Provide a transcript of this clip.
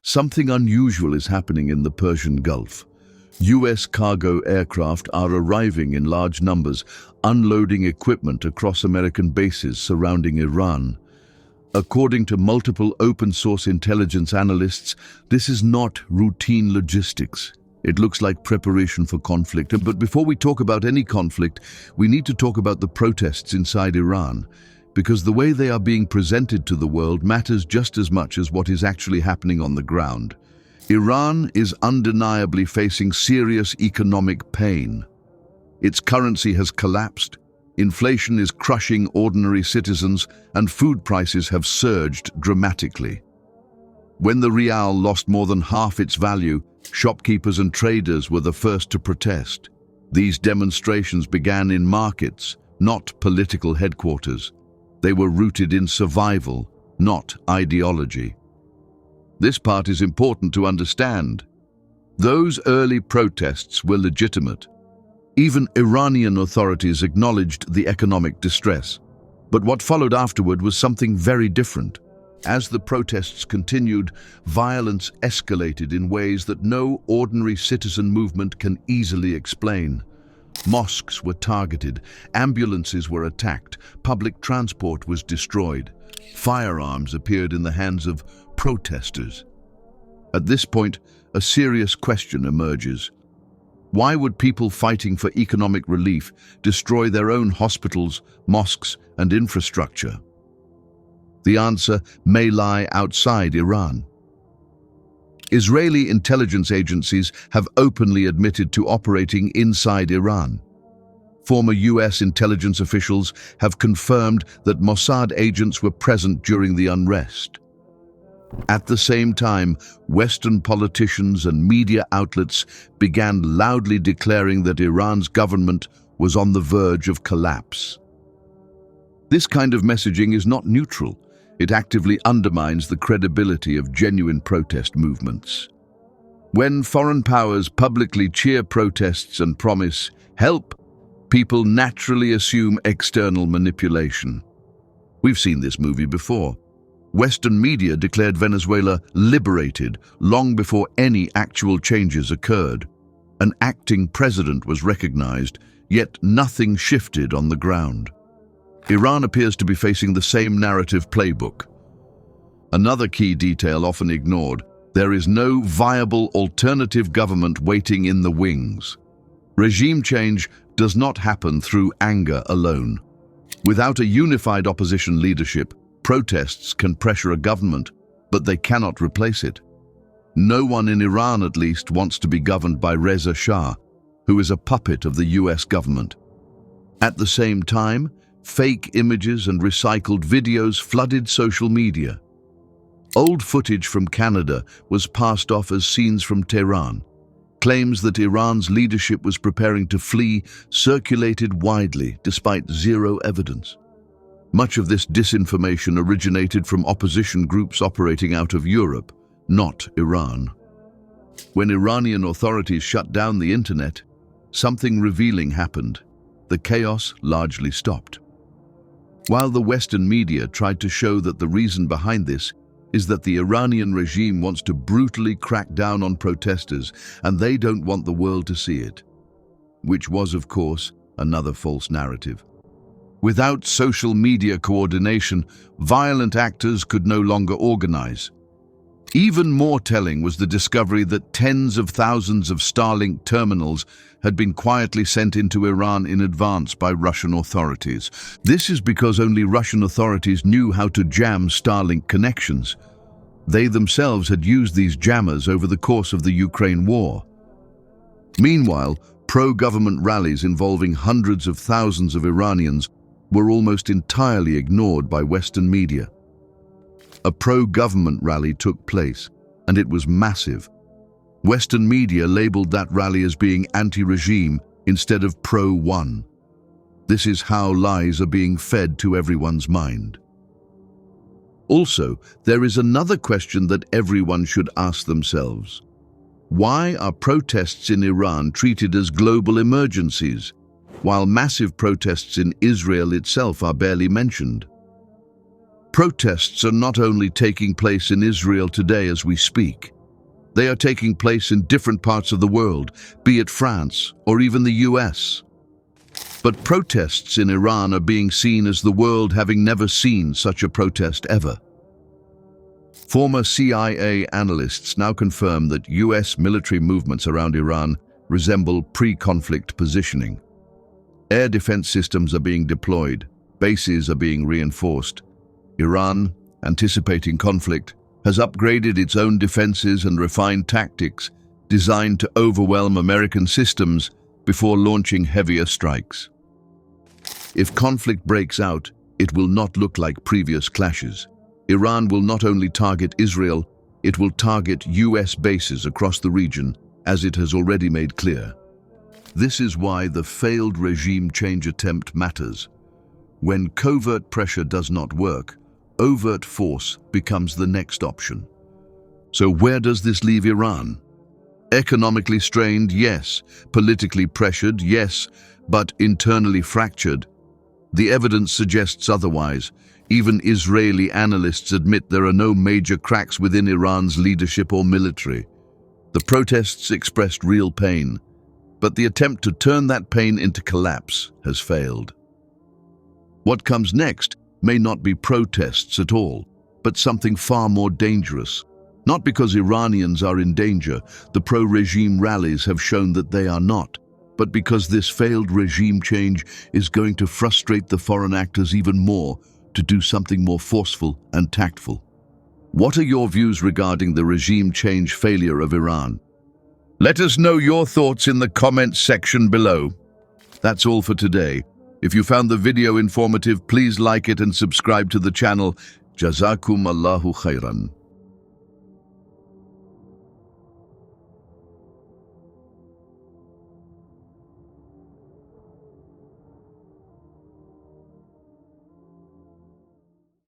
Something unusual is happening in the Persian Gulf. US cargo aircraft are arriving in large numbers, unloading equipment across American bases surrounding Iran. According to multiple open-source intelligence analysts, this is not routine logistics. It looks like preparation for conflict. But before we talk about any conflict, we need to talk about the protests inside Iran, because the way they are being presented to the world matters just as much as what is actually happening on the ground. Iran is undeniably facing serious economic pain. Its currency has collapsed, inflation is crushing ordinary citizens, and food prices have surged dramatically. When the rial lost more than half its value, shopkeepers and traders were the first to protest. These demonstrations began in markets, not political headquarters. They were rooted in survival, not ideology. This part is important to understand. Those early protests were legitimate. Even Iranian authorities acknowledged the economic distress. But what followed afterward was something very different. As the protests continued, violence escalated in ways that no ordinary citizen movement can easily explain. Mosques were targeted, ambulances were attacked, public transport was destroyed. Firearms appeared in the hands of protesters. At this point, a serious question emerges. Why would people fighting for economic relief destroy their own hospitals, mosques, and infrastructure? The answer may lie outside Iran. Israeli intelligence agencies have openly admitted to operating inside Iran. Former US intelligence officials have confirmed that Mossad agents were present during the unrest. At the same time, Western politicians and media outlets began loudly declaring that Iran's government was on the verge of collapse. This kind of messaging is not neutral. It actively undermines the credibility of genuine protest movements. When foreign powers publicly cheer protests and promise help, people naturally assume external manipulation. We've seen this movie before. Western media declared Venezuela liberated long before any actual changes occurred. An acting president was recognized, yet nothing shifted on the ground. Iran appears to be facing the same narrative playbook. Another key detail often ignored: there is no viable alternative government waiting in the wings. Regime change does not happen through anger alone. Without a unified opposition leadership, protests can pressure a government, but they cannot replace it. No one in Iran, at least, wants to be governed by Reza Shah, who is a puppet of the US government. At the same time, fake images and recycled videos flooded social media. Old footage from Canada was passed off as scenes from Tehran. Claims that Iran's leadership was preparing to flee circulated widely, despite zero evidence. Much of this disinformation originated from opposition groups operating out of Europe, not Iran. When Iranian authorities shut down the internet, something revealing happened. The chaos largely stopped. While the Western media tried to show that the reason behind this is that the Iranian regime wants to brutally crack down on protesters and they don't want the world to see it, which was, of course, another false narrative. Without social media coordination, violent actors could no longer organize. Even more telling was the discovery that tens of thousands of Starlink terminals had been quietly sent into Iran in advance by Russian authorities. This is because only Russian authorities knew how to jam Starlink connections. They themselves had used these jammers over the course of the Ukraine war. Meanwhile, pro-government rallies involving hundreds of thousands of Iranians were almost entirely ignored by Western media. A pro-government rally took place, and it was massive. Western media labeled that rally as being anti-regime instead of pro-one. This is how lies are being fed to everyone's mind. Also, there is another question that everyone should ask themselves. Why are protests in Iran treated as global emergencies, while massive protests in Israel itself are barely mentioned? Protests are not only taking place in Israel today as we speak. They are taking place in different parts of the world, be it France or even the US. But protests in Iran are being seen as the world having never seen such a protest ever. Former CIA analysts now confirm that US military movements around Iran resemble pre-conflict positioning. Air defense systems are being deployed, bases are being reinforced. Iran, anticipating conflict, has upgraded its own defenses and refined tactics designed to overwhelm American systems before launching heavier strikes. If conflict breaks out, it will not look like previous clashes. Iran will not only target Israel, it will target US bases across the region, as it has already made clear. This is why the failed regime change attempt matters. When covert pressure does not work, overt force becomes the next option. So where does this leave Iran? Economically strained, yes. Politically pressured, yes. But internally fractured? The evidence suggests otherwise. Even Israeli analysts admit there are no major cracks within Iran's leadership or military. The protests expressed real pain, but the attempt to turn that pain into collapse has failed. What comes next may not be protests at all, but something far more dangerous. Not because Iranians are in danger, the pro-regime rallies have shown that they are not, but because this failed regime change is going to frustrate the foreign actors even more to do something more forceful and tactful. What are your views regarding the regime change failure of Iran? Let us know your thoughts in the comments section below. That's all for today. If you found the video informative, please like it and subscribe to the channel. Jazakum Allahu khairan.